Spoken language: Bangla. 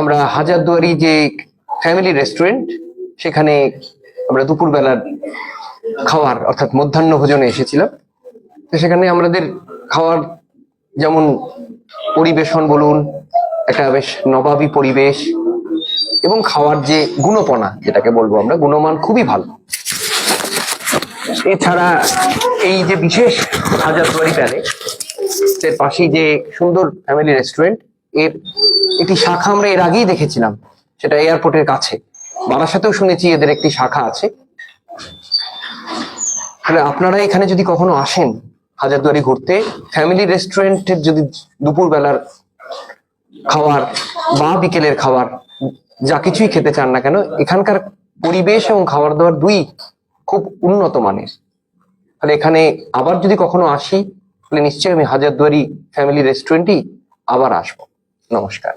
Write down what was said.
আমরা হাজারদুয়ারি যে ফ্যামিলি রেস্টুরেন্ট, সেখানে আমরা দুপুরবেলার খাওয়ার অর্থাৎ মধ্যাহ্ন ভোজনে এসেছিলাম। তো সেখানে আমাদের খাওয়ার যেমন পরিবেশন বলুন, একটা বেশ নবাবী পরিবেশ, এবং খাওয়ার যে গুণপনা, যেটাকে বলবো আমরা, গুণমান খুবই ভালো। এছাড়া এই যে বিশেষ হাজারদুয়ারি প্যালেস এর পাশেই যে সুন্দর ফ্যামিলি রেস্টুরেন্ট, এর একটি শাখা আমরা এর আগেই দেখেছিলাম, সেটা এয়ারপোর্টের কাছে। বারাসাতেও শুনেছি এদের একটি শাখা আছে। তাহলে আপনারা এখানে যদি কখনো আসেন হাজারদুয়ারি ঘুরতে, ফ্যামিলি রেস্টুরেন্টের যদি দুপুরবেলার খাবার বা বিকেলের খাবার যা কিছুই খেতে চান না কেন, এখানকার পরিবেশ এবং খাবার দাবার দুই খুব উন্নত মানের। তাহলে এখানে আবার যদি কখনো আসি, তাহলে নিশ্চয়ই আমি হাজারদুয়ারি ফ্যামিলি রেস্টুরেন্টই আবার আসবো। নমস্কার।